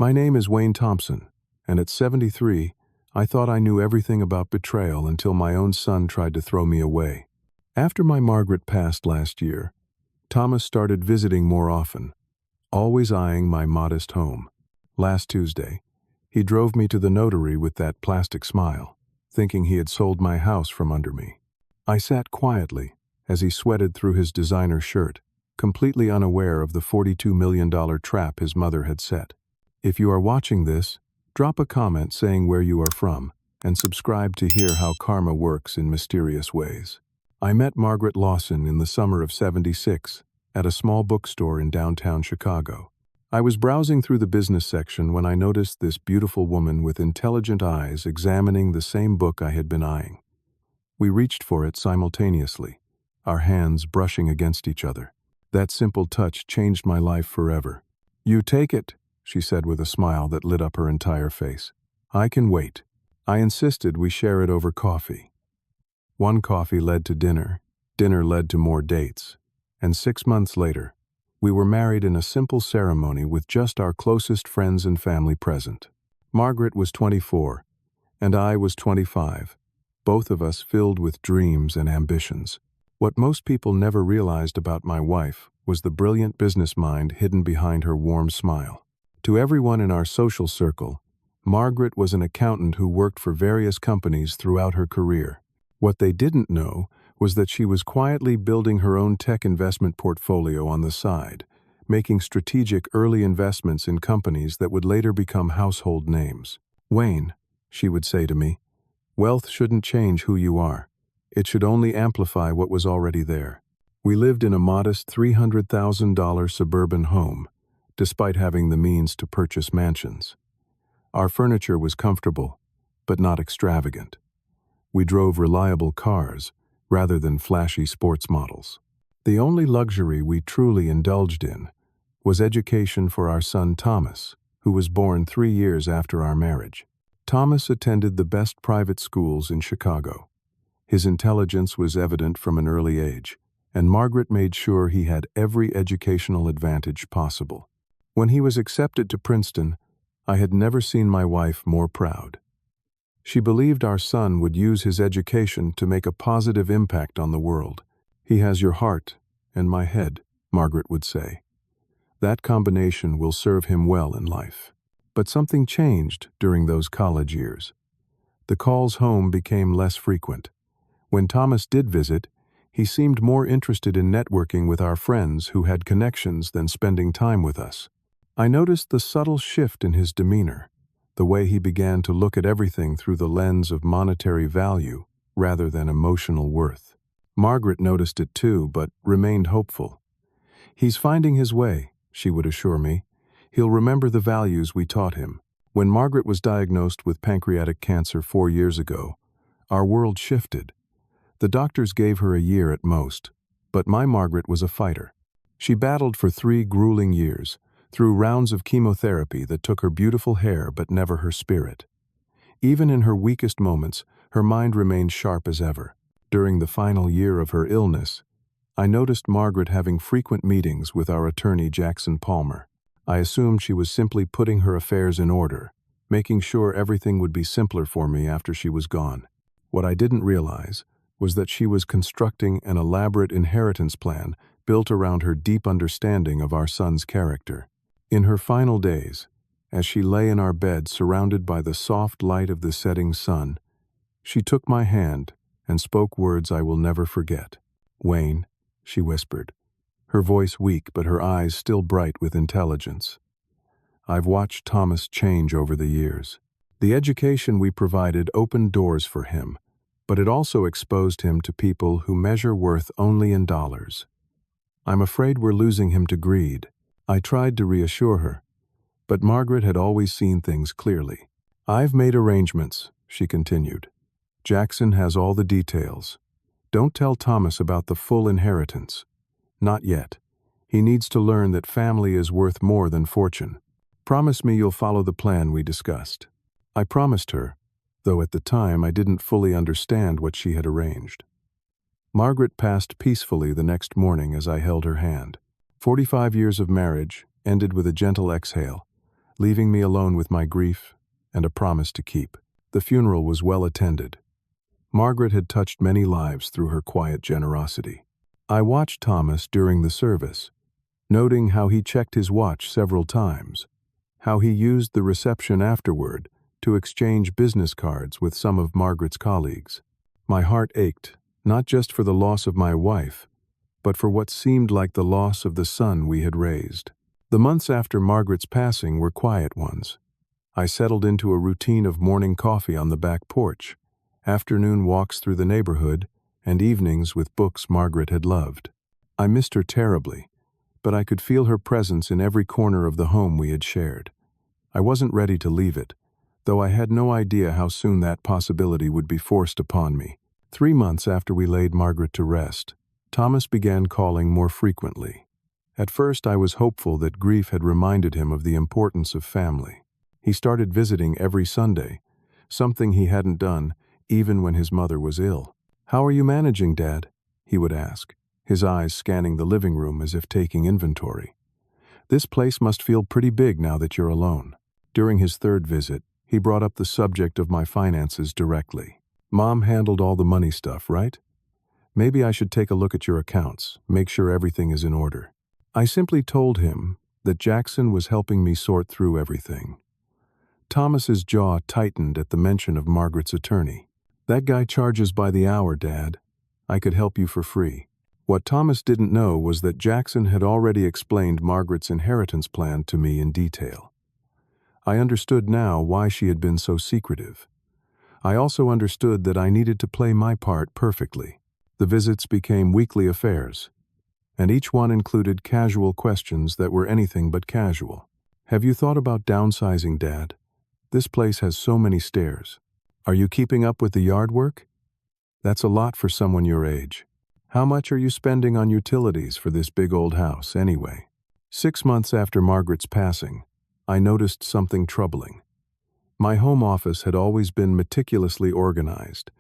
My name is Wayne Thompson, and at 73, I thought I knew everything about betrayal until my own son tried to throw me away. After my Margaret passed last year, Thomas started visiting more often, always eyeing my modest home. Last Tuesday, he drove me to the notary with that plastic smile, thinking he had sold my house from under me. I sat quietly as he sweated through his designer shirt, completely unaware of the $42 million trap his mother had set. If you are watching this, drop a comment saying where you are from, and subscribe to hear how karma works in mysterious ways. I met Margaret Lawson in the summer of '76 at a small bookstore in downtown Chicago. I was browsing through the business section when I noticed this beautiful woman with intelligent eyes examining the same book I had been eyeing. We reached for it simultaneously, our hands brushing against each other. That simple touch changed my life forever. "You take it," she said with a smile that lit up her entire face. "I can wait." I insisted we share it over coffee. One coffee led to dinner, dinner led to more dates, and 6 months later, we were married in a simple ceremony with just our closest friends and family present. Margaret was 24, and I was 25, both of us filled with dreams and ambitions. What most people never realized about my wife was the brilliant business mind hidden behind her warm smile. To everyone in our social circle, Margaret was an accountant who worked for various companies throughout her career. What they didn't know was that she was quietly building her own tech investment portfolio on the side, making strategic early investments in companies that would later become household names. "Wayne," she would say to me, "wealth shouldn't change who you are. It should only amplify what was already there." We lived in a modest $300,000 suburban home, despite having the means to purchase mansions. Our furniture was comfortable, but not extravagant. We drove reliable cars, rather than flashy sports models. The only luxury we truly indulged in was education for our son Thomas, who was born 3 years after our marriage. Thomas attended the best private schools in Chicago. His intelligence was evident from an early age, and Margaret made sure he had every educational advantage possible. When he was accepted to Princeton, I had never seen my wife more proud. She believed our son would use his education to make a positive impact on the world. "He has your heart and my head," Margaret would say. "That combination will serve him well in life." But something changed during those college years. The calls home became less frequent. When Thomas did visit, he seemed more interested in networking with our friends who had connections than spending time with us. I noticed the subtle shift in his demeanor, the way he began to look at everything through the lens of monetary value rather than emotional worth. Margaret noticed it too, but remained hopeful. "He's finding his way," she would assure me. "He'll remember the values we taught him." When Margaret was diagnosed with pancreatic cancer 4 years ago, our world shifted. The doctors gave her a year at most, but my Margaret was a fighter. She battled for 3 grueling years, through rounds of chemotherapy that took her beautiful hair but never her spirit. Even in her weakest moments, her mind remained sharp as ever. During the final year of her illness, I noticed Margaret having frequent meetings with our attorney Jackson Palmer. I assumed she was simply putting her affairs in order, making sure everything would be simpler for me after she was gone. What I didn't realize was that she was constructing an elaborate inheritance plan built around her deep understanding of our son's character. In her final days, as she lay in our bed surrounded by the soft light of the setting sun, she took my hand and spoke words I will never forget. "Wayne," she whispered, her voice weak but her eyes still bright with intelligence. "I've watched Thomas change over the years. The education we provided opened doors for him, but it also exposed him to people who measure worth only in dollars. I'm afraid we're losing him to greed." I tried to reassure her, but Margaret had always seen things clearly. "I've made arrangements," she continued. "Jackson has all the details. Don't tell Thomas about the full inheritance. Not yet. He needs to learn that family is worth more than fortune. Promise me you'll follow the plan we discussed." I promised her, though at the time I didn't fully understand what she had arranged. Margaret passed peacefully the next morning as I held her hand. 45 years of marriage ended with a gentle exhale, leaving me alone with my grief and a promise to keep. The funeral was well attended. Margaret had touched many lives through her quiet generosity. I watched Thomas during the service, noting how he checked his watch several times, how he used the reception afterward to exchange business cards with some of Margaret's colleagues. My heart ached, not just for the loss of my wife, but for what seemed like the loss of the son we had raised. The months after Margaret's passing were quiet ones. I settled into a routine of morning coffee on the back porch, afternoon walks through the neighborhood, and evenings with books Margaret had loved. I missed her terribly, but I could feel her presence in every corner of the home we had shared. I wasn't ready to leave it, though I had no idea how soon that possibility would be forced upon me. 3 months after we laid Margaret to rest, Thomas began calling more frequently. At first I was hopeful that grief had reminded him of the importance of family. He started visiting every Sunday, something he hadn't done even when his mother was ill. "How are you managing, Dad?" he would ask, his eyes scanning the living room as if taking inventory. "This place must feel pretty big now that you're alone." During his third visit, he brought up the subject of my finances directly. "Mom handled all the money stuff, right? Maybe I should take a look at your accounts, make sure everything is in order." I simply told him that Jackson was helping me sort through everything. Thomas's jaw tightened at the mention of Margaret's attorney. "That guy charges by the hour, Dad. I could help you for free." What Thomas didn't know was that Jackson had already explained Margaret's inheritance plan to me in detail. I understood now why she had been so secretive. I also understood that I needed to play my part perfectly. The visits became weekly affairs, and each one included casual questions that were anything but casual. "Have you thought about downsizing, Dad? This place has so many stairs. Are you keeping up with the yard work? That's a lot for someone your age. How much are you spending on utilities for this big old house, anyway?" 6 months after Margaret's passing, I noticed something troubling. My home office had always been meticulously organized,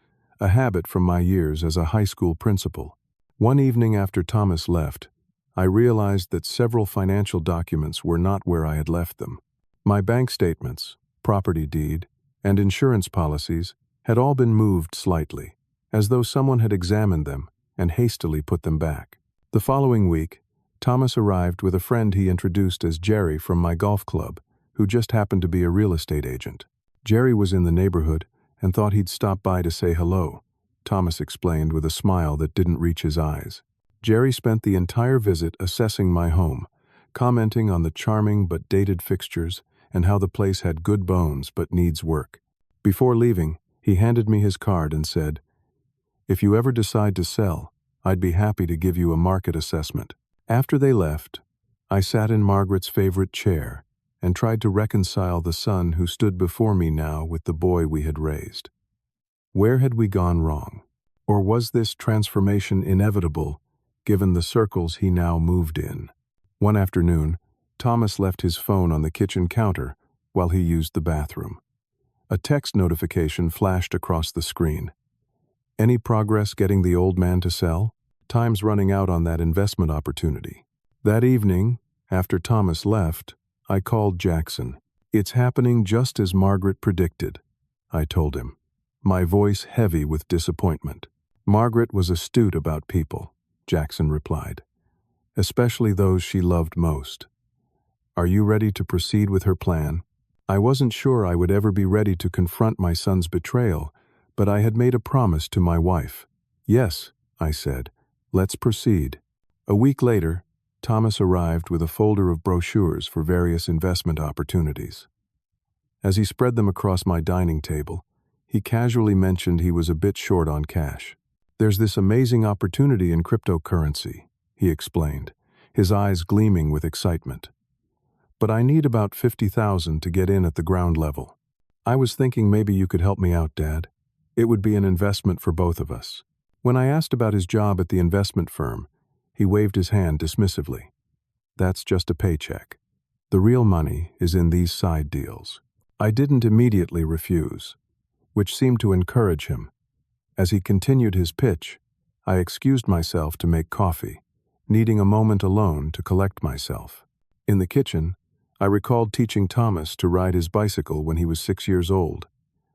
a habit from my years as a high school principal. One evening after Thomas left, I realized that several financial documents were not where I had left them. My bank statements, property deed, and insurance policies had all been moved slightly, as though someone had examined them and hastily put them back. The following week, Thomas arrived with a friend he introduced as Jerry from my golf club, who just happened to be a real estate agent. Jerry was in the neighborhood and thought he'd stop by to say hello, Thomas explained with a smile that didn't reach his eyes. Jerry spent the entire visit assessing my home, commenting on the charming but dated fixtures and how the place had good bones but needs work. Before leaving, he handed me his card and said, "If you ever decide to sell, I'd be happy to give you a market assessment." After they left, I sat in Margaret's favorite chair and tried to reconcile the son who stood before me now with the boy we had raised. Where had we gone wrong? Or was this transformation inevitable, given the circles he now moved in? One afternoon, Thomas left his phone on the kitchen counter while he used the bathroom. A text notification flashed across the screen. "Any progress getting the old man to sell? Time's running out on that investment opportunity." That evening, after Thomas left, I called Jackson. "It's happening just as Margaret predicted," I told him, my voice heavy with disappointment. "Margaret was astute about people," Jackson replied, "especially those she loved most. Are you ready to proceed with her plan?" I wasn't sure I would ever be ready to confront my son's betrayal, but I had made a promise to my wife. "Yes," I said, "let's proceed." A week later, Thomas arrived with a folder of brochures for various investment opportunities. As he spread them across my dining table, he casually mentioned he was a bit short on cash. "There's this amazing opportunity in cryptocurrency," he explained, his eyes gleaming with excitement. "But I need about $50,000 to get in at the ground level. I was thinking maybe you could help me out, Dad. It would be an investment for both of us." When I asked about his job at the investment firm, he waved his hand dismissively. "That's just a paycheck. The real money is in these side deals." I didn't immediately refuse, which seemed to encourage him. As he continued his pitch, I excused myself to make coffee, needing a moment alone to collect myself. In the kitchen, I recalled teaching Thomas to ride his bicycle when he was 6 years old,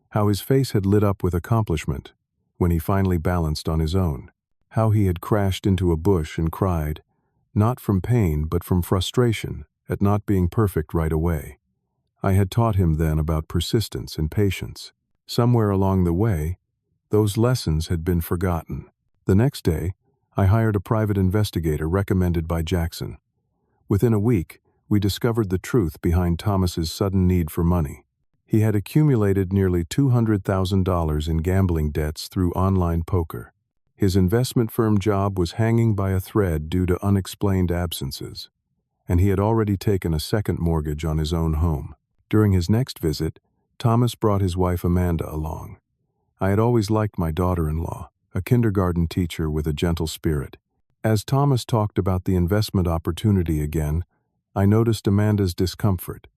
how his face had lit up with accomplishment when he finally balanced on his own, how he had crashed into a bush and cried, not from pain but from frustration at not being perfect right away. I had taught him then about persistence and patience. Somewhere along the way, those lessons had been forgotten. The next day, I hired a private investigator recommended by Jackson. Within a week, we discovered the truth behind Thomas's sudden need for money. He had accumulated nearly $200,000 in gambling debts through online poker. His investment firm job was hanging by a thread due to unexplained absences, and he had already taken a second mortgage on his own home. During his next visit, Thomas brought his wife Amanda along. I had always liked my daughter-in-law, a kindergarten teacher with a gentle spirit. As Thomas talked about the investment opportunity again, I noticed Amanda's discomfort.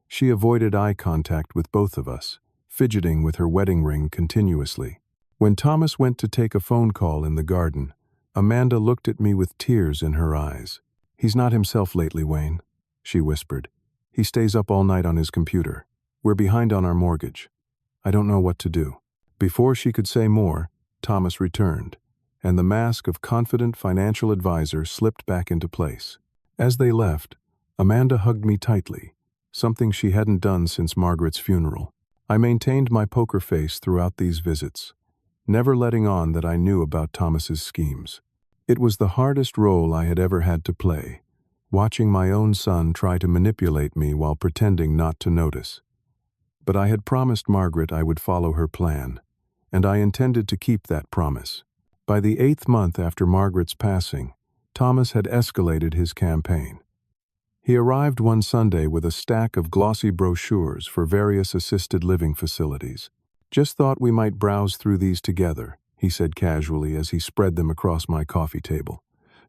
She avoided eye contact with both of us, fidgeting with her wedding ring continuously. When Thomas went to take a phone call in the garden, Amanda looked at me with tears in her eyes. "He's not himself lately, Wayne," she whispered. "He stays up all night on his computer. We're behind on our mortgage. I don't know what to do." Before she could say more, Thomas returned, and the mask of confident financial advisor slipped back into place. As they left, Amanda hugged me tightly, something she hadn't done since Margaret's funeral. I maintained my poker face throughout these visits, never letting on that I knew about Thomas's schemes. It was the hardest role I had ever had to play, watching my own son try to manipulate me while pretending not to notice. But I had promised Margaret I would follow her plan, and I intended to keep that promise. By the 8th month after Margaret's passing, Thomas had escalated his campaign. He arrived one Sunday with a stack of glossy brochures for various assisted living facilities. "Just thought we might browse through these together," he said casually as he spread them across my coffee table.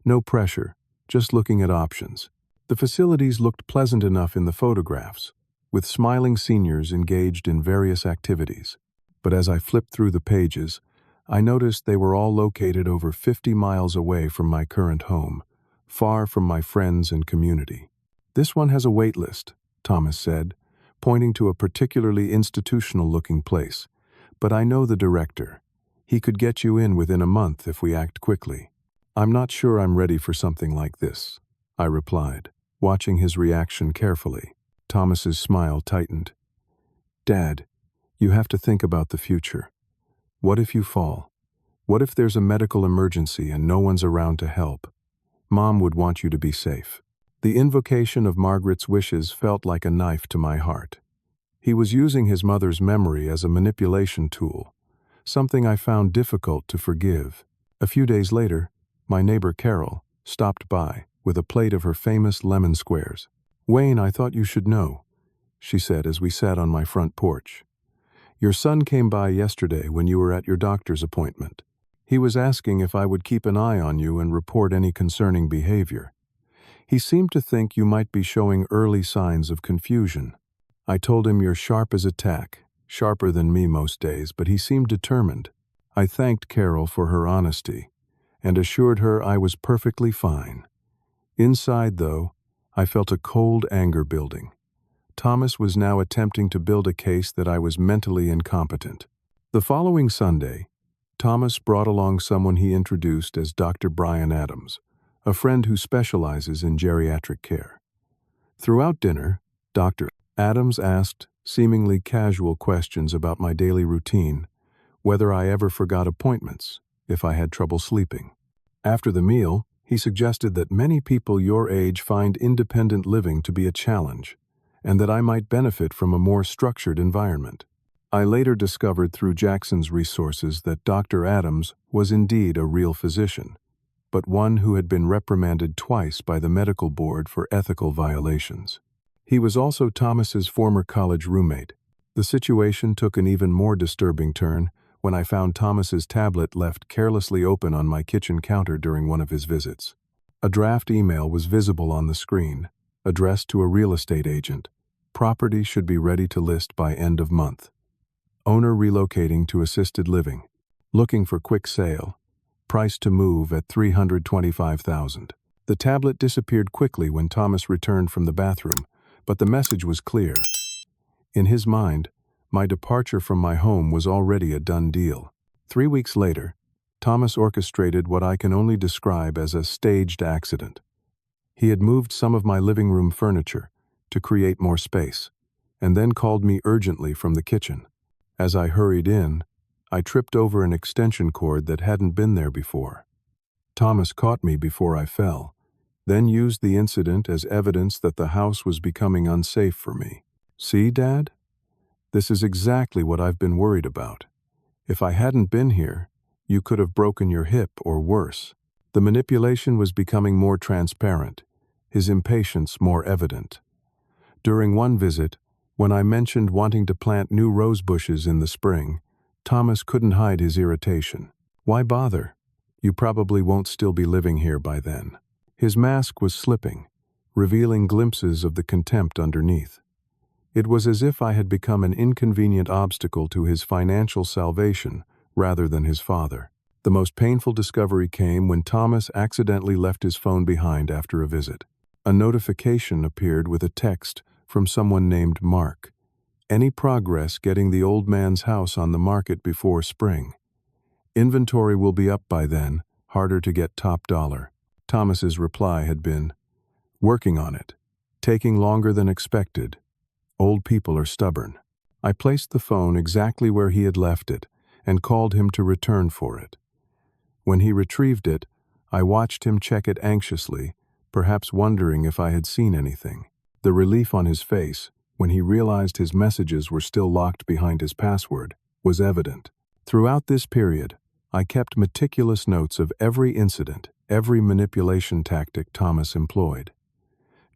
"No pressure, just looking at options." The facilities looked pleasant enough in the photographs, with smiling seniors engaged in various activities. But as I flipped through the pages, I noticed they were all located over 50 miles away from my current home, far from my friends and community. "This one has a wait list," Thomas said, pointing to a particularly institutional-looking place. "But I know the director. He could get you in within a month if we act quickly." "I'm not sure I'm ready for something like this," I replied, watching his reaction carefully. Thomas's smile tightened. "Dad, you have to think about the future. What if you fall? What if there's a medical emergency and no one's around to help? Mom would want you to be safe." The invocation of Margaret's wishes felt like a knife to my heart. He was using his mother's memory as a manipulation tool, something I found difficult to forgive. A few days later, my neighbor Carol stopped by with a plate of her famous lemon squares. "Wayne, I thought you should know," she said as we sat on my front porch. "Your son came by yesterday when you were at your doctor's appointment. He was asking if I would keep an eye on you and report any concerning behavior. He seemed to think you might be showing early signs of confusion. I told him you're sharp as a tack, sharper than me most days, but he seemed determined." I thanked Carol for her honesty and assured her I was perfectly fine. Inside, though, I felt a cold anger building. Thomas was now attempting to build a case that I was mentally incompetent. The following Sunday, Thomas brought along someone he introduced as Dr. Brian Adams, a friend who specializes in geriatric care. Throughout dinner, Dr. Adams asked seemingly casual questions about my daily routine, whether I ever forgot appointments, if I had trouble sleeping. After the meal, he suggested that many people your age find independent living to be a challenge, and that I might benefit from a more structured environment. I later discovered through Jackson's resources that Dr. Adams was indeed a real physician, but one who had been reprimanded twice by the medical board for ethical violations. He was also Thomas's former college roommate. The situation took an even more disturbing turn when I found Thomas's tablet left carelessly open on my kitchen counter during one of his visits. A draft email was visible on the screen, addressed to a real estate agent. Property should be ready to list by end of month. Owner relocating to assisted living. Looking for quick sale. Price to move at $325,000. The tablet disappeared quickly when Thomas returned from the bathroom, But the message was clear. In his mind, my departure from my home was already a done deal. 3 weeks later, Thomas orchestrated what I can only describe as a staged accident. He had moved some of my living room furniture to create more space, and then called me urgently from the kitchen. As I hurried in, I tripped over an extension cord that hadn't been there before. Thomas caught me before I fell, then used the incident as evidence that the house was becoming unsafe for me. "See, Dad? This is exactly what I've been worried about. If I hadn't been here, you could have broken your hip or worse." The manipulation was becoming more transparent, his impatience more evident. During one visit, when I mentioned wanting to plant new rose bushes in the spring, Thomas couldn't hide his irritation. "Why bother? You probably won't still be living here by then." His mask was slipping, revealing glimpses of the contempt underneath. It was as if I had become an inconvenient obstacle to his financial salvation rather than his father. The most painful discovery came when Thomas accidentally left his phone behind after a visit. A notification appeared with a text from someone named Mark. "Any progress getting the old man's house on the market before spring? Inventory will be up by then, harder to get top dollar." Thomas's reply had been, "Working on it. Taking longer than expected. Old people are stubborn." I placed the phone exactly where he had left it and called him to return for it. When he retrieved it, I watched him check it anxiously, perhaps wondering if I had seen anything. The relief on his face, when he realized his messages were still locked behind his password, was evident. Throughout this period, I kept meticulous notes of every incident, every manipulation tactic Thomas employed.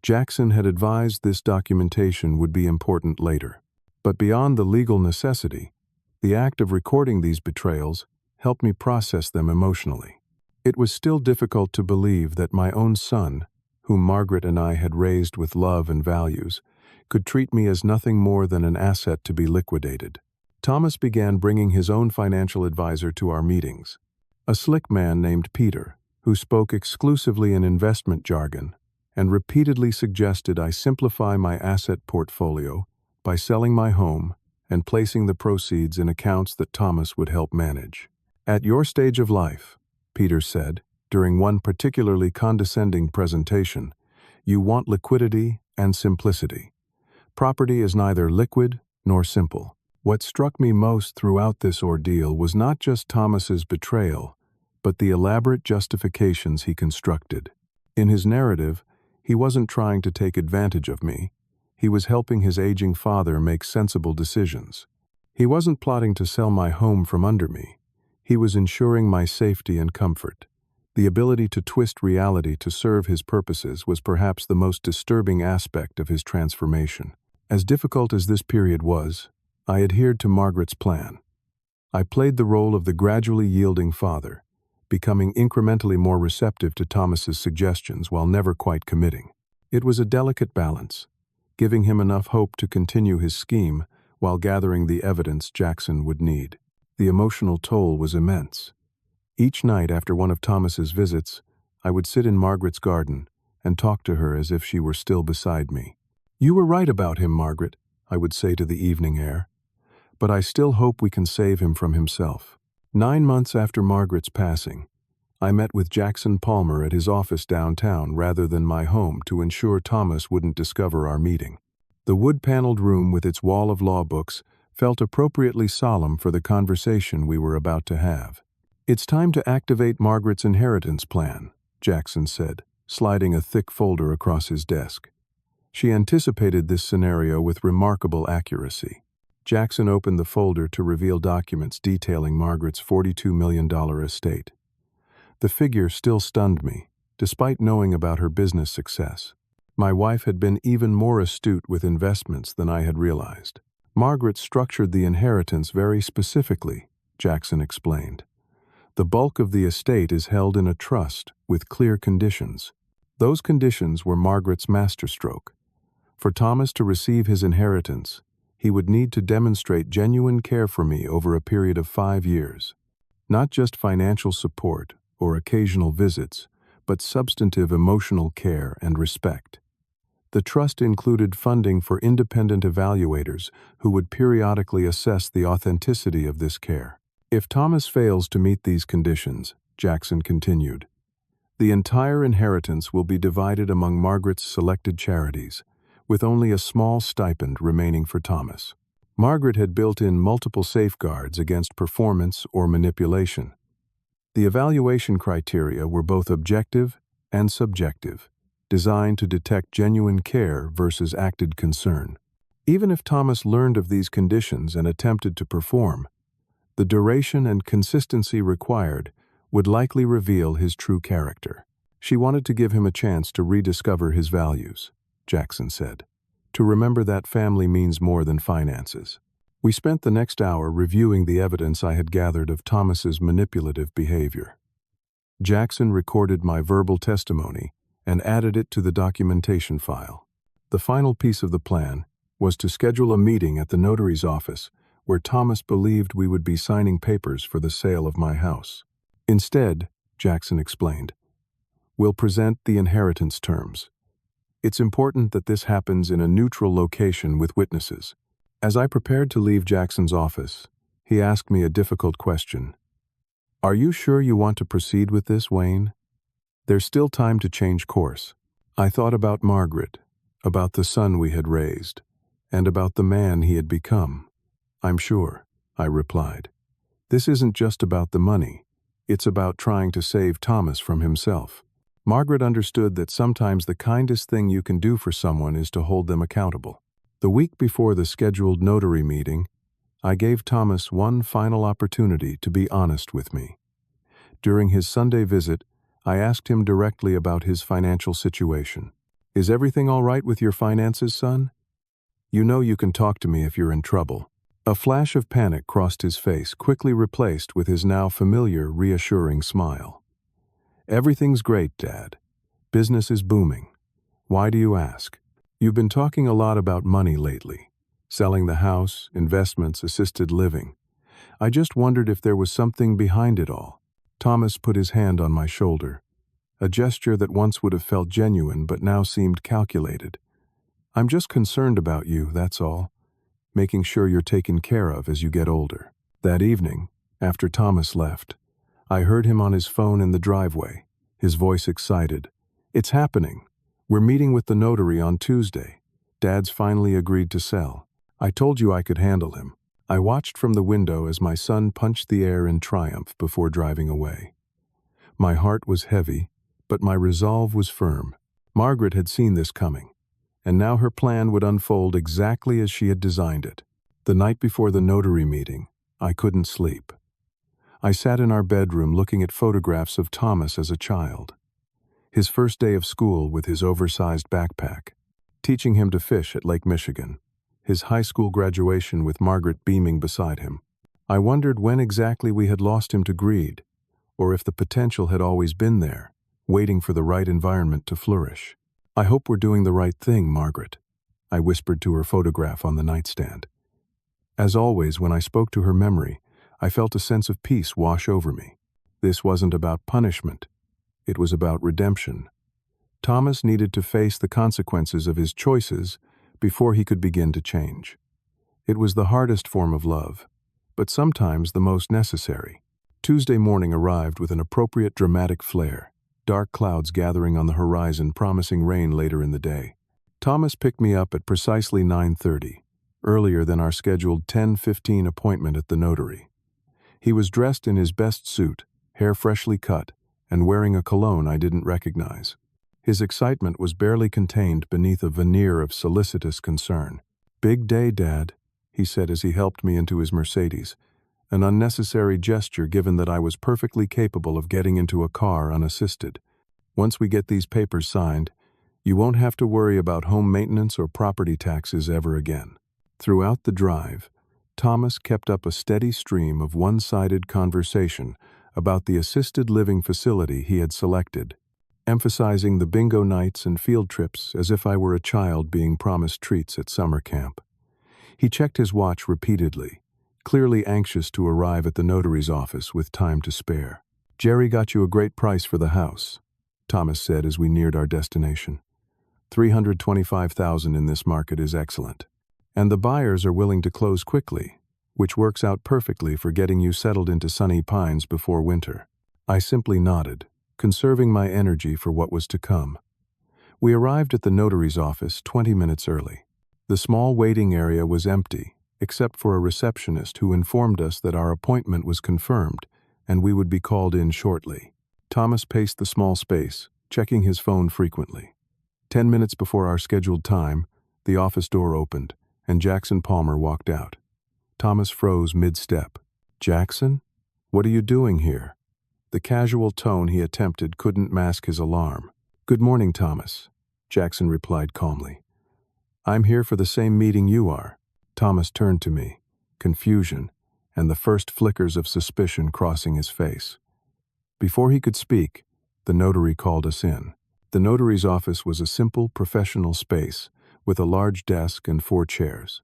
Jackson had advised this documentation would be important later. But beyond the legal necessity, the act of recording these betrayals helped me process them emotionally. It was still difficult to believe that my own son, whom Margaret and I had raised with love and values, could treat me as nothing more than an asset to be liquidated. Thomas began bringing his own financial advisor to our meetings, a slick man named Peter, who spoke exclusively in investment jargon and repeatedly suggested I simplify my asset portfolio by selling my home and placing the proceeds in accounts that Thomas would help manage. "At your stage of life," Peter said, during one particularly condescending presentation, "you want liquidity and simplicity. Property is neither liquid nor simple." What struck me most throughout this ordeal was not just Thomas's betrayal, but the elaborate justifications he constructed. In his narrative, he wasn't trying to take advantage of me. He was helping his aging father make sensible decisions. He wasn't plotting to sell my home from under me. He was ensuring my safety and comfort. The ability to twist reality to serve his purposes was perhaps the most disturbing aspect of his transformation. As difficult as this period was, I adhered to Margaret's plan. I played the role of the gradually yielding father, becoming incrementally more receptive to Thomas's suggestions while never quite committing. It was a delicate balance, giving him enough hope to continue his scheme while gathering the evidence Jackson would need. The emotional toll was immense. Each night after one of Thomas's visits, I would sit in Margaret's garden and talk to her as if she were still beside me. "You were right about him, Margaret," I would say to the evening air. "But I still hope we can save him from himself." 9 months after Margaret's passing, I met with Jackson Palmer at his office downtown rather than my home to ensure Thomas wouldn't discover our meeting. The wood-paneled room with its wall of law books felt appropriately solemn for the conversation we were about to have. "It's time to activate Margaret's inheritance plan," Jackson said, sliding a thick folder across his desk. She anticipated this scenario with remarkable accuracy. Jackson opened the folder to reveal documents detailing Margaret's $42 million estate. The figure still stunned me, despite knowing about her business success. My wife had been even more astute with investments than I had realized. "Margaret structured the inheritance very specifically," Jackson explained. "The bulk of the estate is held in a trust with clear conditions. Those conditions were Margaret's masterstroke. For Thomas to receive his inheritance, he would need to demonstrate genuine care for me over a period of 5 years. Not just financial support or occasional visits, but substantive emotional care and respect. The trust included funding for independent evaluators who would periodically assess the authenticity of this care. If Thomas fails to meet these conditions, Jackson continued, the entire inheritance will be divided among Margaret's selected charities, with only a small stipend remaining for Thomas. Margaret had built in multiple safeguards against performance or manipulation. The evaluation criteria were both objective and subjective, designed to detect genuine care versus acted concern. Even if Thomas learned of these conditions and attempted to perform, the duration and consistency required would likely reveal his true character. She wanted to give him a chance to rediscover his values, Jackson said. To remember that family means more than finances. We spent the next hour reviewing the evidence I had gathered of Thomas's manipulative behavior. Jackson recorded my verbal testimony and added it to the documentation file. The final piece of the plan was to schedule a meeting at the notary's office where Thomas believed we would be signing papers for the sale of my house. Instead, Jackson explained, we'll present the inheritance terms. It's important that this happens in a neutral location with witnesses. As I prepared to leave Jackson's office, he asked me a difficult question. Are you sure you want to proceed with this, Wayne? There's still time to change course. I thought about Margaret, about the son we had raised, and about the man he had become. I'm sure, I replied. This isn't just about the money. It's about trying to save Thomas from himself. Margaret understood that sometimes the kindest thing you can do for someone is to hold them accountable. The week before the scheduled notary meeting, I gave Thomas one final opportunity to be honest with me. During his Sunday visit, I asked him directly about his financial situation. Is everything all right with your finances, son? You know you can talk to me if you're in trouble. A flash of panic crossed his face, quickly replaced with his now familiar, reassuring smile. Everything's great, Dad. Business is booming. Why do you ask? You've been talking a lot about money lately. Selling the house, investments, assisted living. I just wondered if there was something behind it all. Thomas put his hand on my shoulder, a gesture that once would have felt genuine but now seemed calculated. I'm just concerned about you, that's all. Making sure you're taken care of as you get older. That evening, after Thomas left, I heard him on his phone in the driveway, his voice excited. It's happening. We're meeting with the notary on Tuesday. Dad's finally agreed to sell. I told you I could handle him. I watched from the window as my son punched the air in triumph before driving away. My heart was heavy, but my resolve was firm. Margaret had seen this coming, and now her plan would unfold exactly as she had designed it. The night before the notary meeting, I couldn't sleep. I sat in our bedroom looking at photographs of Thomas as a child. His first day of school with his oversized backpack, teaching him to fish at Lake Michigan, his high school graduation with Margaret beaming beside him. I wondered when exactly we had lost him to greed, or if the potential had always been there, waiting for the right environment to flourish. I hope we're doing the right thing, Margaret, I whispered to her photograph on the nightstand. As always, when I spoke to her memory, I felt a sense of peace wash over me. This wasn't about punishment. It was about redemption. Thomas needed to face the consequences of his choices before he could begin to change. It was the hardest form of love, but sometimes the most necessary. Tuesday morning arrived with an appropriate dramatic flair, dark clouds gathering on the horizon promising rain later in the day. Thomas picked me up at precisely 9:30, earlier than our scheduled 10:15 appointment at the notary. He was dressed in his best suit, hair freshly cut, and wearing a cologne I didn't recognize. His excitement was barely contained beneath a veneer of solicitous concern. "Big day, Dad," he said as he helped me into his Mercedes, an unnecessary gesture given that I was perfectly capable of getting into a car unassisted. "Once we get these papers signed, you won't have to worry about home maintenance or property taxes ever again." Throughout the drive, Thomas kept up a steady stream of one-sided conversation about the assisted living facility he had selected, emphasizing the bingo nights and field trips as if I were a child being promised treats at summer camp. He checked his watch repeatedly, clearly anxious to arrive at the notary's office with time to spare. "Jerry got you a great price for the house," Thomas said as we neared our destination. $325,000 in this market is excellent. And the buyers are willing to close quickly, which works out perfectly for getting you settled into sunny pines before winter. I simply nodded, conserving my energy for what was to come. We arrived at the notary's office 20 minutes early. The small waiting area was empty, except for a receptionist who informed us that our appointment was confirmed and we would be called in shortly. Thomas paced the small space, checking his phone frequently. 10 minutes before our scheduled time, the office door opened, and Jackson Palmer walked out. Thomas froze mid-step. "Jackson? What are you doing here?" The casual tone he attempted couldn't mask his alarm. "Good morning, Thomas," Jackson replied calmly. "I'm here for the same meeting you are." Thomas turned to me, confusion and the first flickers of suspicion crossing his face. Before he could speak, the notary called us in. The notary's office was a simple, professional space with a large desk and 4 chairs.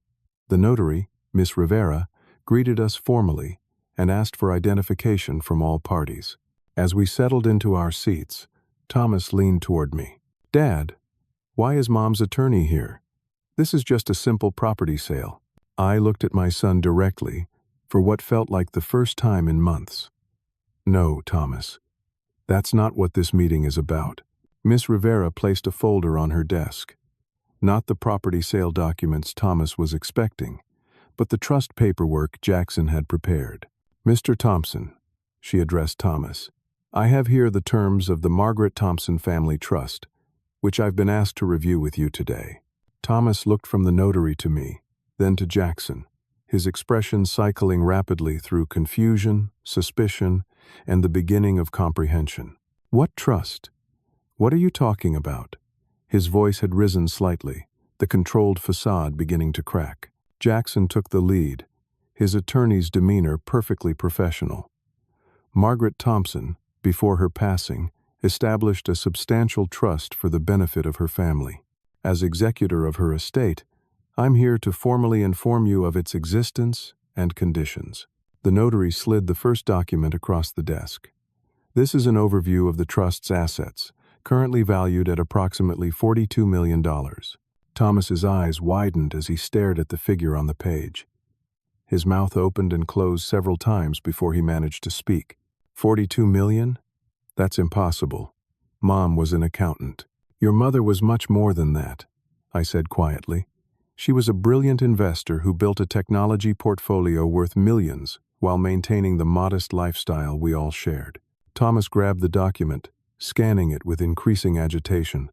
The notary, Miss Rivera, greeted us formally and asked for identification from all parties. As we settled into our seats, Thomas leaned toward me. "Dad, why is Mom's attorney here? This is just a simple property sale." I looked at my son directly for what felt like the first time in months. "No, Thomas. That's not what this meeting is about." Miss Rivera placed a folder on her desk. Not the property sale documents Thomas was expecting, but the trust paperwork Jackson had prepared. "Mr. Thompson," she addressed Thomas, "I have here the terms of the Margaret Thompson Family Trust, which I've been asked to review with you today." Thomas looked from the notary to me, then to Jackson, his expression cycling rapidly through confusion, suspicion, and the beginning of comprehension. "What trust? What are you talking about?" His voice had risen slightly, the controlled facade beginning to crack. Jackson took the lead, his attorney's demeanor perfectly professional. "Margaret Thompson, before her passing, established a substantial trust for the benefit of her family. As executor of her estate, I'm here to formally inform you of its existence and conditions." The notary slid the first document across the desk. "This is an overview of the trust's assets, currently valued at approximately $42 million. Thomas's eyes widened as he stared at the figure on the page. His mouth opened and closed several times before he managed to speak. "$42 million? That's impossible. Mom was an accountant." "Your mother was much more than that," I said quietly. "She was a brilliant investor who built a technology portfolio worth millions while maintaining the modest lifestyle we all shared." Thomas grabbed the document, scanning it with increasing agitation.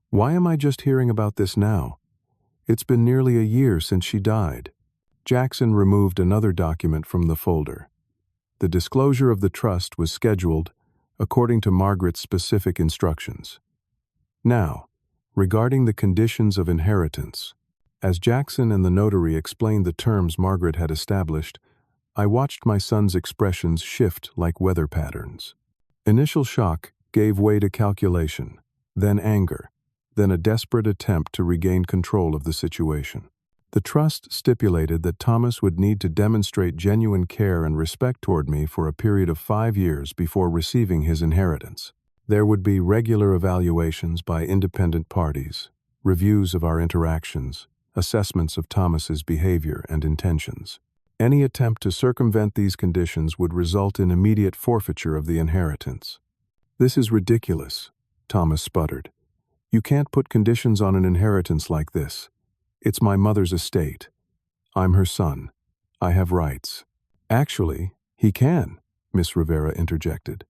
"Why am I just hearing about this now? It's been nearly a year since she died." Jackson removed another document from the folder. The disclosure of the trust was scheduled according to Margaret's specific instructions. Now, regarding the conditions of inheritance. As Jackson and the notary explained the terms Margaret had established, I watched my son's expressions shift like weather patterns. Initial shock gave way to calculation, then anger, then a desperate attempt to regain control of the situation. The trust stipulated that Thomas would need to demonstrate genuine care and respect toward me for a period of 5 years before receiving his inheritance. There would be regular evaluations by independent parties, reviews of our interactions, assessments of Thomas's behavior and intentions. Any attempt to circumvent these conditions would result in immediate forfeiture of the inheritance. "This is ridiculous," Thomas sputtered. "You can't put conditions on an inheritance like this. It's my mother's estate. I'm her son. I have rights." "Actually, he can," Miss Rivera interjected.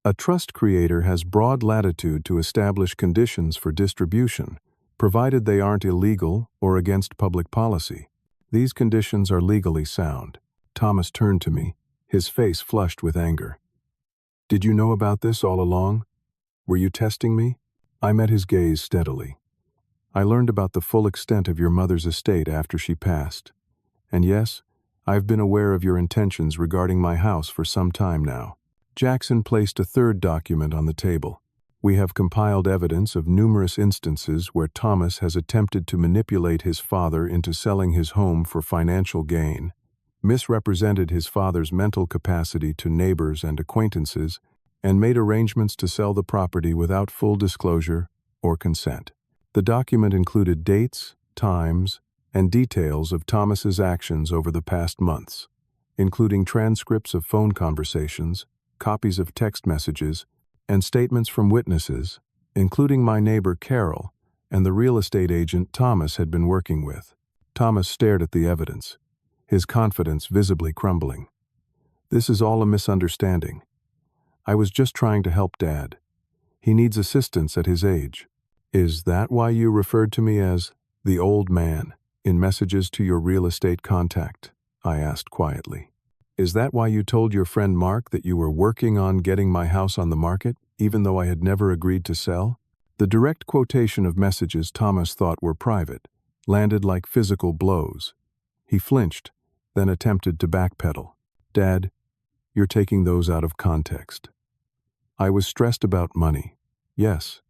"A trust creator has broad latitude to establish conditions for distribution, provided they aren't illegal or against public policy. These conditions are legally sound." Thomas turned to me, his face flushed with anger. "Did you know about this all along? Were you testing me?" I met his gaze steadily. "I learned about the full extent of your mother's estate after she passed. And yes, I've been aware of your intentions regarding my house for some time now." Jackson placed a third document on the table. "We have compiled evidence of numerous instances where Thomas has attempted to manipulate his father into selling his home for financial gain, misrepresented his father's mental capacity to neighbors and acquaintances, and made arrangements to sell the property without full disclosure or consent. The document included dates, times, and details of Thomas's actions over the past months, including transcripts of phone conversations, copies of text messages, and statements from witnesses, including my neighbor Carol and the real estate agent Thomas had been working with. Thomas stared at the evidence, his confidence visibly crumbling. "This is all a misunderstanding. I was just trying to help Dad. He needs assistance at his age." "Is that why you referred to me as the old man in messages to your real estate contact?" I asked quietly. "Is that why you told your friend Mark that you were working on getting my house on the market, even though I had never agreed to sell?" The direct quotation of messages Thomas thought were private landed like physical blows. He flinched, then attempted to backpedal. "Dad, you're taking those out of context. I was stressed about money, yes,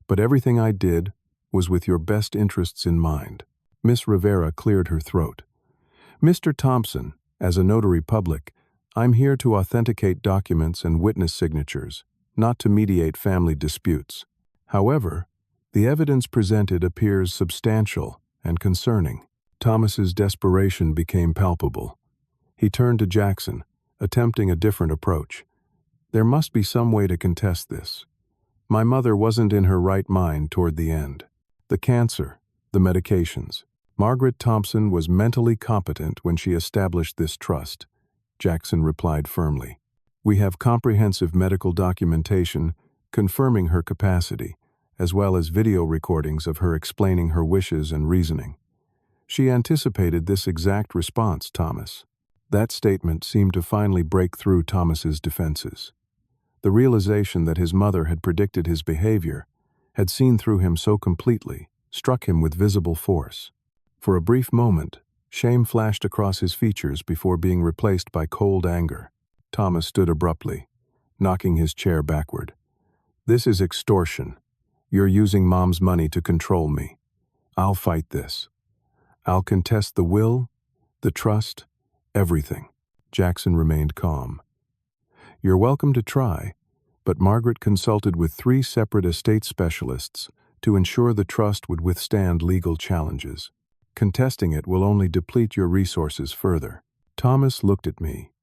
but everything I did was with your best interests in mind." Miss Rivera cleared her throat. "Mr. Thompson, as a notary public, I'm here to authenticate documents and witness signatures, not to mediate family disputes. However, the evidence presented appears substantial and concerning." Thomas's desperation became palpable. He turned to Jackson, attempting a different approach. "There must be some way to contest this. My mother wasn't in her right mind toward the end. The cancer, the medications. Margaret Thompson was mentally competent when she established this trust," Jackson replied firmly. "We have comprehensive medical documentation confirming her capacity, as well as video recordings of her explaining her wishes and reasoning. She anticipated this exact response, Thomas." That statement seemed to finally break through Thomas's defenses. The realization that his mother had predicted his behavior, had seen through him so completely, struck him with visible force. For a brief moment, shame flashed across his features before being replaced by cold anger. Thomas stood abruptly, knocking his chair backward. "This is extortion. You're using Mom's money to control me. I'll fight this. I'll contest the will, the trust, everything." Jackson remained calm. "You're welcome to try, but Margaret consulted with 3 separate estate specialists to ensure the trust would withstand legal challenges. Contesting it will only deplete your resources further." Thomas looked at me,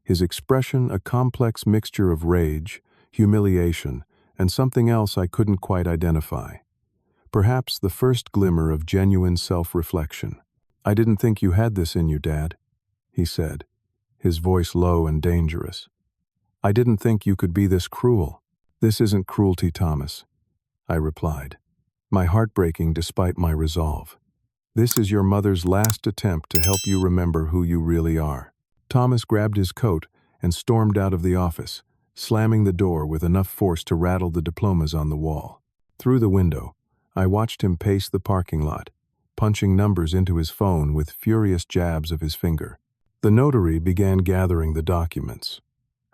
his expression a complex mixture of rage, humiliation, and something else I couldn't quite identify. Perhaps the first glimmer of genuine self-reflection. "I didn't think you had this in you, Dad," he said, his voice low and dangerous. "I didn't think you could be this cruel." "This isn't cruelty, Thomas," I replied, my heart breaking despite my resolve. "This is your mother's last attempt to help you remember who you really are." Thomas grabbed his coat and stormed out of the office, slamming the door with enough force to rattle the diplomas on the wall. Through the window, I watched him pace the parking lot, punching numbers into his phone with furious jabs of his finger. The notary began gathering the documents,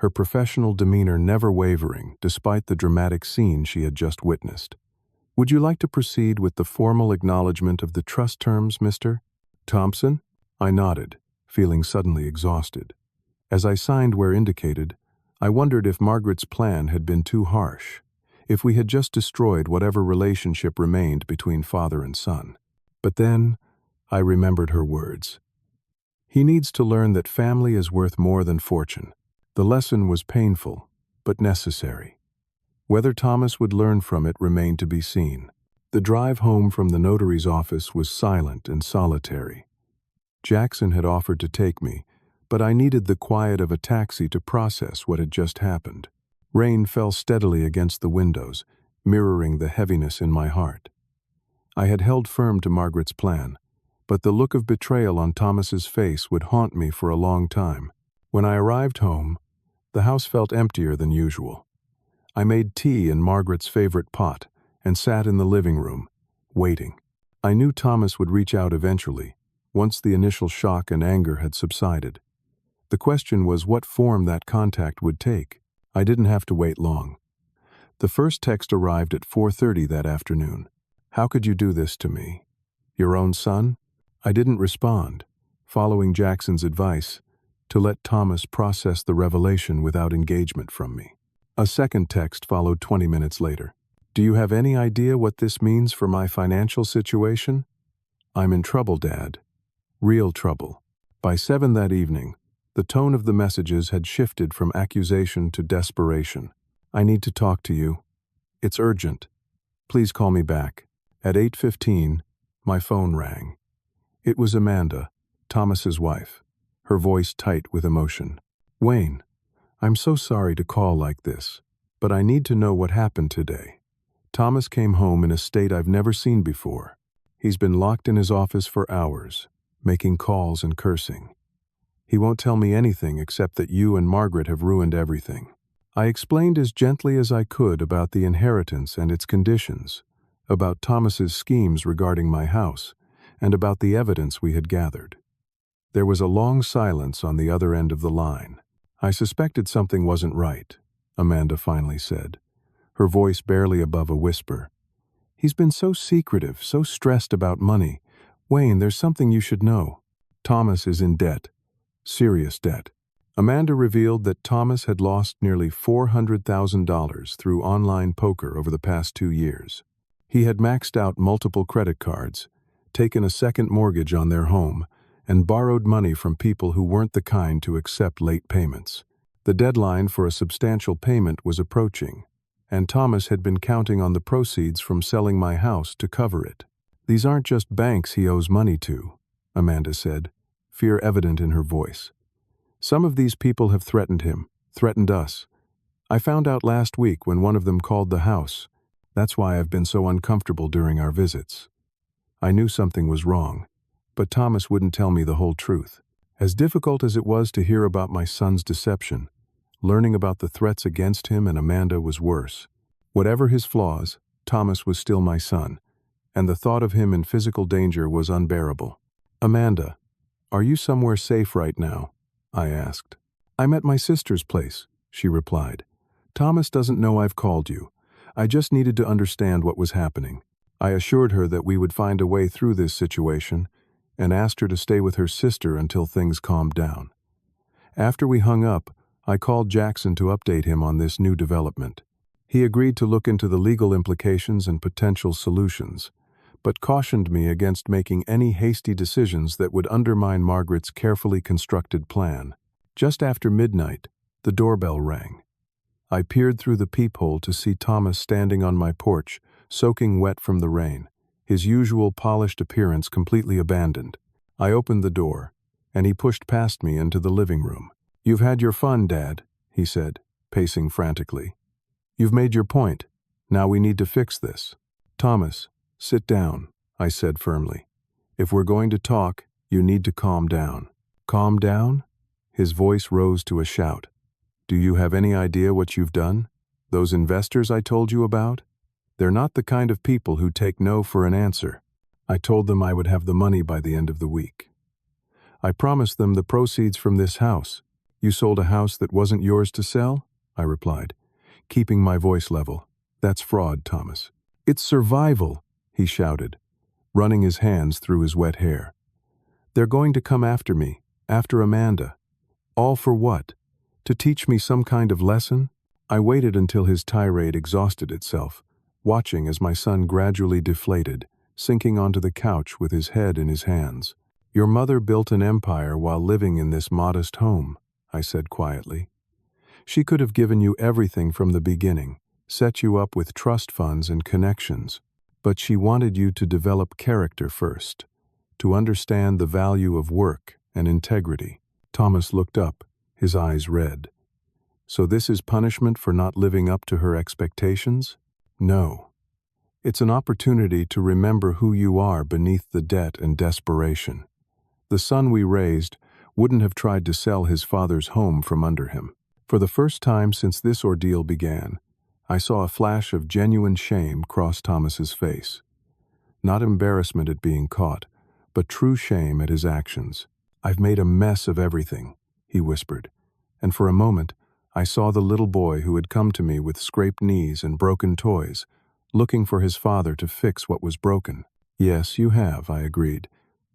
her professional demeanor never wavering despite the dramatic scene she had just witnessed. "Would you like to proceed with the formal acknowledgement of the trust terms, Mr. Thompson?" I nodded, feeling suddenly exhausted. As I signed where indicated, I wondered if Margaret's plan had been too harsh, if we had just destroyed whatever relationship remained between father and son. But then, I remembered her words. "He needs to learn that family is worth more than fortune." The lesson was painful, but necessary. Whether Thomas would learn from it remained to be seen. The drive home from the notary's office was silent and solitary. Jackson had offered to take me, but I needed the quiet of a taxi to process what had just happened. Rain fell steadily against the windows, mirroring the heaviness in my heart. I had held firm to Margaret's plan, but the look of betrayal on Thomas's face would haunt me for a long time. When I arrived home, the house felt emptier than usual. I made tea in Margaret's favorite pot and sat in the living room, waiting. I knew Thomas would reach out eventually, once the initial shock and anger had subsided. The question was what form that contact would take. I didn't have to wait long. The first text arrived at 4:30 that afternoon. "How could you do this to me? Your own son?" I didn't respond, following Jackson's advice to let Thomas process the revelation without engagement from me. A second text followed 20 minutes later. Do you have any idea what this means for my financial situation? I'm in trouble, Dad. Real trouble. By 7 that evening, the tone of the messages had shifted from accusation to desperation. I need to talk to you. It's urgent. Please call me back. At 8:15, my phone rang. It was Amanda, Thomas's wife, her voice tight with emotion. Wayne, I'm so sorry to call like this, but I need to know what happened today. Thomas came home in a state I've never seen before. He's been locked in his office for hours, making calls and cursing. He won't tell me anything except that you and Margaret have ruined everything. I explained as gently as I could about the inheritance and its conditions, about Thomas's schemes regarding my house, and about the evidence we had gathered. There was a long silence on the other end of the line. I suspected something wasn't right, Amanda finally said, her voice barely above a whisper. He's been so secretive, so stressed about money. Wayne, there's something you should know. Thomas is in debt. Serious debt. Amanda revealed that Thomas had lost nearly $400,000 through online poker over the past 2 years. He had maxed out multiple credit cards, taken a second mortgage on their home, and borrowed money from people who weren't the kind to accept late payments. The deadline for a substantial payment was approaching, and Thomas had been counting on the proceeds from selling my house to cover it. These aren't just banks he owes money to, Amanda said, fear evident in her voice. Some of these people have threatened him, threatened us. I found out last week when one of them called the house. That's why I've been so uncomfortable during our visits. I knew something was wrong, but Thomas wouldn't tell me the whole truth. As difficult as it was to hear about my son's deception, learning about the threats against him and Amanda was worse. Whatever his flaws, Thomas was still my son, and the thought of him in physical danger was unbearable. Amanda, are you somewhere safe right now? I asked. I'm at my sister's place, she replied. Thomas doesn't know I've called you. I just needed to understand what was happening. I assured her that we would find a way through this situation and asked her to stay with her sister until things calmed down. After we hung up, I called Jackson to update him on this new development. He agreed to look into the legal implications and potential solutions, but cautioned me against making any hasty decisions that would undermine Margaret's carefully constructed plan. Just after midnight, the doorbell rang. I peered through the peephole to see Thomas standing on my porch, soaking wet from the rain, his usual polished appearance completely abandoned. I opened the door, and he pushed past me into the living room. You've had your fun, Dad, he said, pacing frantically. You've made your point. Now we need to fix this. Thomas, sit down, I said firmly. If we're going to talk, you need to calm down. Calm down? His voice rose to a shout. Do you have any idea what you've done? Those investors I told you about? They're not the kind of people who take no for an answer. I told them I would have the money by the end of the week. I promised them the proceeds from this house. You sold a house that wasn't yours to sell? I replied, keeping my voice level. That's fraud, Thomas. It's survival, he shouted, running his hands through his wet hair. They're going to come after me, after Amanda. All for what? To teach me some kind of lesson? I waited until his tirade exhausted itself, watching as my son gradually deflated, sinking onto the couch with his head in his hands. Your mother built an empire while living in this modest home, I said quietly. She could have given you everything from the beginning, set you up with trust funds and connections, but she wanted you to develop character first, to understand the value of work and integrity. Thomas looked up, his eyes red. So this is punishment for not living up to her expectations? No. It's an opportunity to remember who you are beneath the debt and desperation. The son we raised wouldn't have tried to sell his father's home from under him. For the first time since this ordeal began, I saw a flash of genuine shame cross Thomas's face. Not embarrassment at being caught, but true shame at his actions. I've made a mess of everything, he whispered, and for a moment I saw the little boy who had come to me with scraped knees and broken toys, looking for his father to fix what was broken. Yes, you have, I agreed,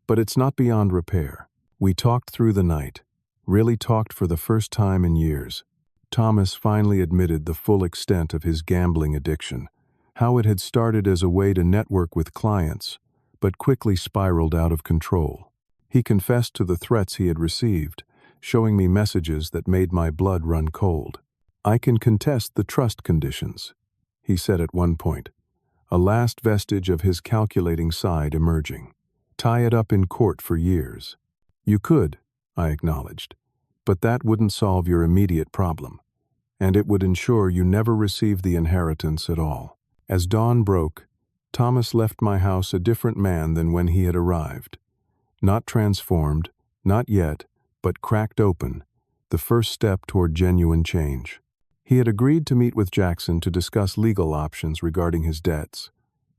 but it's not beyond repair. We talked through the night, really talked for the first time in years. Thomas finally admitted the full extent of his gambling addiction, how it had started as a way to network with clients, but quickly spiraled out of control. He confessed to the threats he had received, showing me messages that made my blood run cold. "I can contest the trust conditions," he said at one point, a last vestige of his calculating side emerging. "Tie it up in court for years." "You could," I acknowledged, "but that wouldn't solve your immediate problem, and it would ensure you never receive the inheritance at all." As dawn broke, Thomas left my house a different man than when he had arrived. Not transformed, not yet, but cracked open, the first step toward genuine change. He had agreed to meet with Jackson to discuss legal options regarding his debts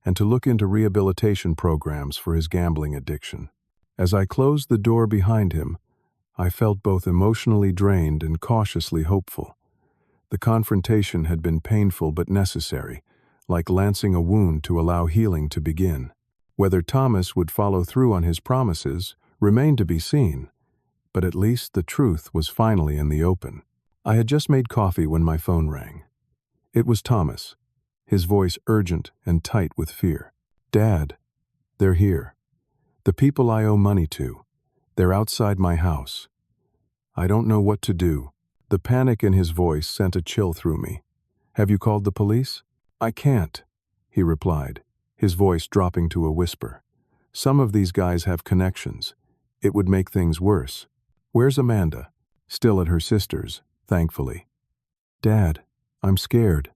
and to look into rehabilitation programs for his gambling addiction. As I closed the door behind him, I felt both emotionally drained and cautiously hopeful. The confrontation had been painful but necessary, like lancing a wound to allow healing to begin. Whether Thomas would follow through on his promises remained to be seen, but at least the truth was finally in the open. I had just made coffee when my phone rang. It was Thomas, his voice urgent and tight with fear. "Dad, they're here. The people I owe money to. They're outside my house. I don't know what to do." The panic in his voice sent a chill through me. "Have you called the police?" "I can't," he replied, his voice dropping to a whisper. "Some of these guys have connections. It would make things worse." "Where's Amanda?" "Still at her sister's, thankfully." "Dad, I'm scared.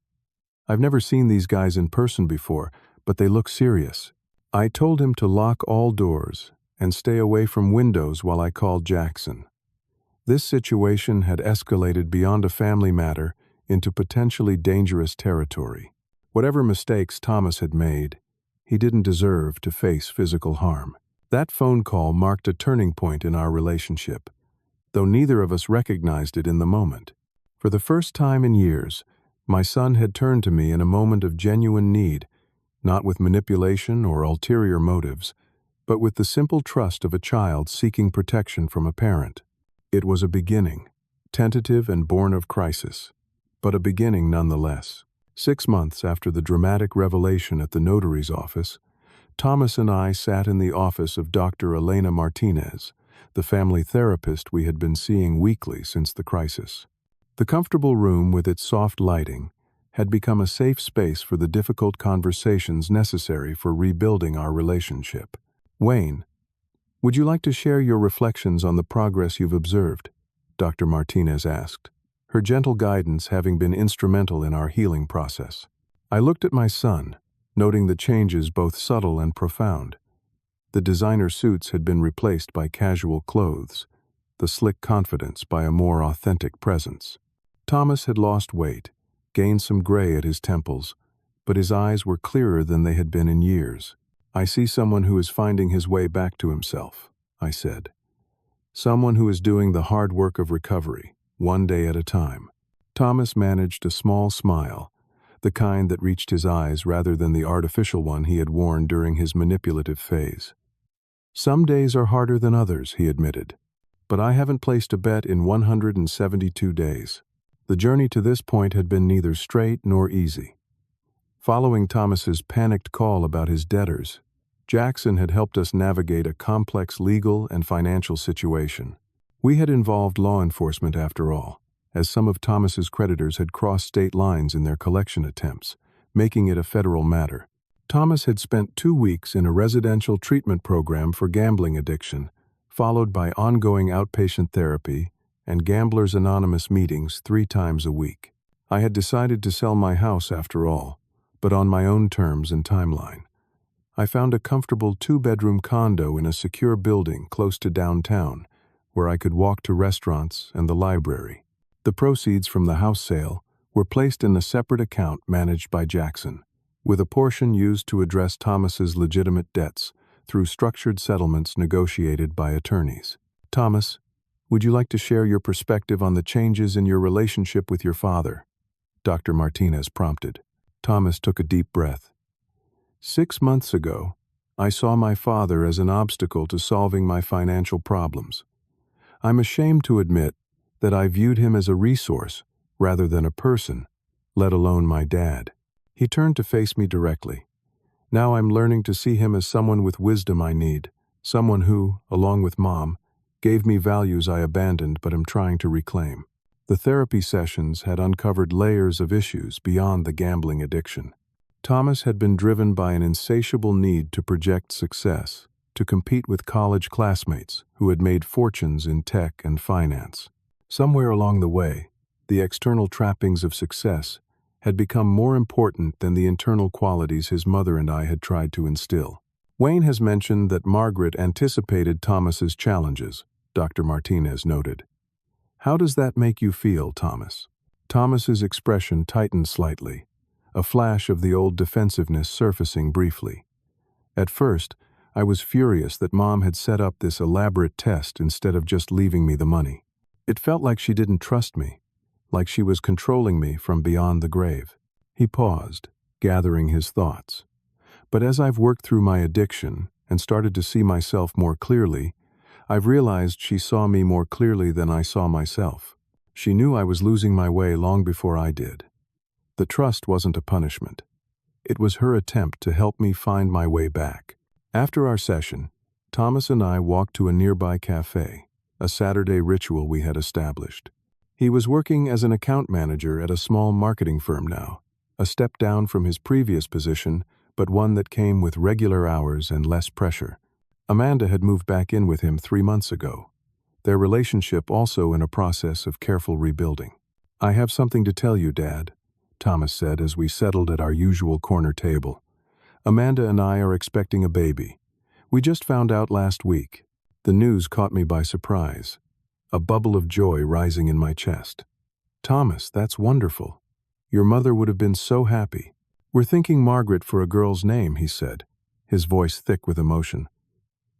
I've never seen these guys in person before, but they look serious." I told him to lock all doors and stay away from windows while I called Jackson. This situation had escalated beyond a family matter into potentially dangerous territory. Whatever mistakes Thomas had made, he didn't deserve to face physical harm. That phone call marked a turning point in our relationship, though neither of us recognized it in the moment. For the first time in years, my son had turned to me in a moment of genuine need, not with manipulation or ulterior motives, but with the simple trust of a child seeking protection from a parent. It was a beginning, tentative and born of crisis, but a beginning nonetheless. 6 months after the dramatic revelation at the notary's office, Thomas and I sat in the office of Dr. Elena Martinez, the family therapist we had been seeing weekly since the crisis. The comfortable room with its soft lighting had become a safe space for the difficult conversations necessary for rebuilding our relationship. "Wayne, would you like to share your reflections on the progress you've observed?" Dr. Martinez asked, her gentle guidance having been instrumental in our healing process. I looked at my son, noting the changes both subtle and profound. The designer suits had been replaced by casual clothes, the slick confidence by a more authentic presence. Thomas had lost weight, gained some gray at his temples, but his eyes were clearer than they had been in years. "I see someone who is finding his way back to himself," I said. "Someone who is doing the hard work of recovery, one day at a time." Thomas managed a small smile, the kind that reached his eyes rather than the artificial one he had worn during his manipulative phase. "Some days are harder than others," he admitted, "but I haven't placed a bet in 172 days. The journey to this point had been neither straight nor easy. Following Thomas's panicked call about his debtors, Jackson had helped us navigate a complex legal and financial situation. We had involved law enforcement after all, as some of Thomas's creditors had crossed state lines in their collection attempts, making it a federal matter. Thomas had spent 2 weeks in a residential treatment program for gambling addiction, followed by ongoing outpatient therapy and Gamblers Anonymous meetings 3 times a week. I had decided to sell my house after all, but on my own terms and timeline. I found a comfortable 2-bedroom condo in a secure building close to downtown, where I could walk to restaurants and the library. The proceeds from the house sale were placed in a separate account managed by Jackson, with a portion used to address Thomas's legitimate debts through structured settlements negotiated by attorneys. "Thomas, would you like to share your perspective on the changes in your relationship with your father?" Dr. Martinez prompted. Thomas took a deep breath. 6 months ago, I saw my father as an obstacle to solving my financial problems. I'm ashamed to admit that I viewed him as a resource rather than a person, let alone my dad. He turned to face me directly. Now I'm learning to see him as someone with wisdom I need, someone who, along with Mom, gave me values I abandoned but am trying to reclaim. The therapy sessions had uncovered layers of issues beyond the gambling addiction. Thomas had been driven by an insatiable need to project success, to compete with college classmates who had made fortunes in tech and finance. Somewhere along the way, the external trappings of success had become more important than the internal qualities his mother and I had tried to instill. Wayne has mentioned that Margaret anticipated Thomas's challenges, Dr. Martinez noted. How does that make you feel, Thomas? Thomas's expression tightened slightly, a flash of the old defensiveness surfacing briefly. At first, I was furious that Mom had set up this elaborate test instead of just leaving me the money. It felt like she didn't trust me, like she was controlling me from beyond the grave. He paused, gathering his thoughts. But as I've worked through my addiction and started to see myself more clearly, I've realized she saw me more clearly than I saw myself. She knew I was losing my way long before I did. The trust wasn't a punishment. It was her attempt to help me find my way back. After our session, Thomas and I walked to a nearby cafe, a Saturday ritual we had established. He was working as an account manager at a small marketing firm now, a step down from his previous position, but one that came with regular hours and less pressure. Amanda had moved back in with him 3 months ago, their relationship also in a process of careful rebuilding. "I have something to tell you, Dad," Thomas said as we settled at our usual corner table. "Amanda and I are expecting a baby. We just found out last week." The news caught me by surprise, a bubble of joy rising in my chest. "Thomas, that's wonderful. Your mother would have been so happy." "We're thinking Margaret for a girl's name," he said, his voice thick with emotion.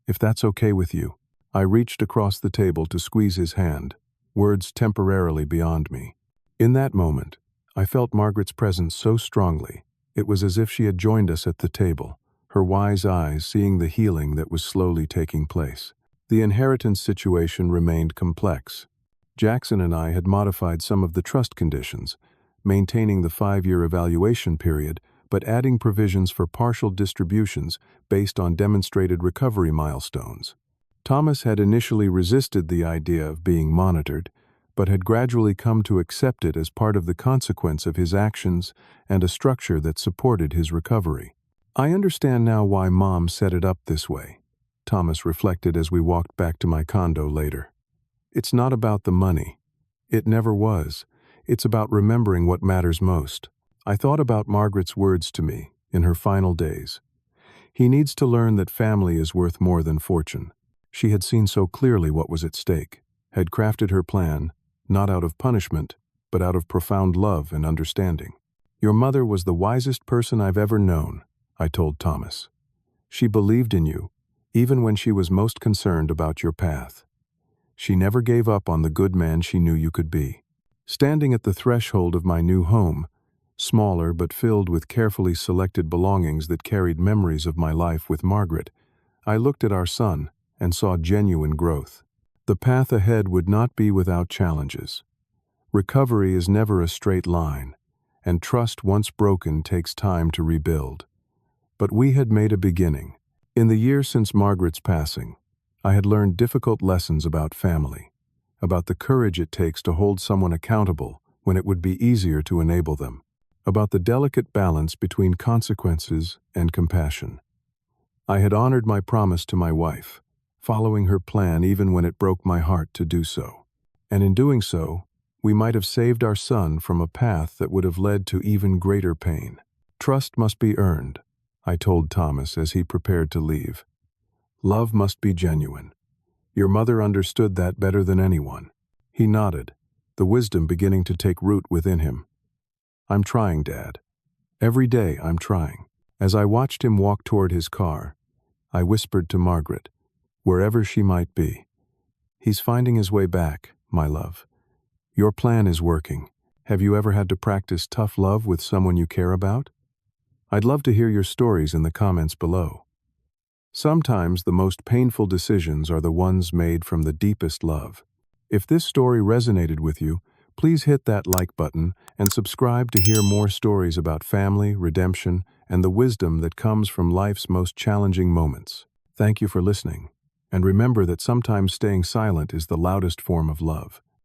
"If that's okay with you." I reached across the table to squeeze his hand, words temporarily beyond me. In that moment, I felt Margaret's presence so strongly, it was as if she had joined us at the table, her wise eyes seeing the healing that was slowly taking place. The inheritance situation remained complex. Jackson and I had modified some of the trust conditions, maintaining the 5-year evaluation period, but adding provisions for partial distributions based on demonstrated recovery milestones. Thomas had initially resisted the idea of being monitored, but had gradually come to accept it as part of the consequence of his actions and a structure that supported his recovery. "I understand now why Mom set it up this way," Thomas reflected as we walked back to my condo later. "It's not about the money. It never was. It's about remembering what matters most." I thought about Margaret's words to me in her final days. "He needs to learn that family is worth more than fortune." She had seen so clearly what was at stake, had crafted her plan, not out of punishment, but out of profound love and understanding. "Your mother was the wisest person I've ever known," I told Thomas. "She believed in you, even when she was most concerned about your path. She never gave up on the good man she knew you could be." Standing at the threshold of my new home, smaller but filled with carefully selected belongings that carried memories of my life with Margaret, I looked at our son and saw genuine growth. The path ahead would not be without challenges. Recovery is never a straight line, and trust once broken takes time to rebuild. But we had made a beginning. In the year since Margaret's passing, I had learned difficult lessons about family, about the courage it takes to hold someone accountable when it would be easier to enable them, about the delicate balance between consequences and compassion. I had honored my promise to my wife, following her plan even when it broke my heart to do so. And in doing so, we might have saved our son from a path that would have led to even greater pain. "Trust must be earned," I told Thomas as he prepared to leave. "Love must be genuine. Your mother understood that better than anyone." He nodded, the wisdom beginning to take root within him. "I'm trying, Dad. Every day I'm trying." As I watched him walk toward his car, I whispered to Margaret, wherever she might be, "He's finding his way back, my love. Your plan is working. Have you ever had to practice tough love with someone you care about? I'd love to hear your stories in the comments below." Sometimes the most painful decisions are the ones made from the deepest love. If this story resonated with you, Please hit that like button and subscribe to hear more stories about family, redemption, and the wisdom that comes from life's most challenging moments. Thank you for listening. And remember that sometimes staying silent is the loudest form of love.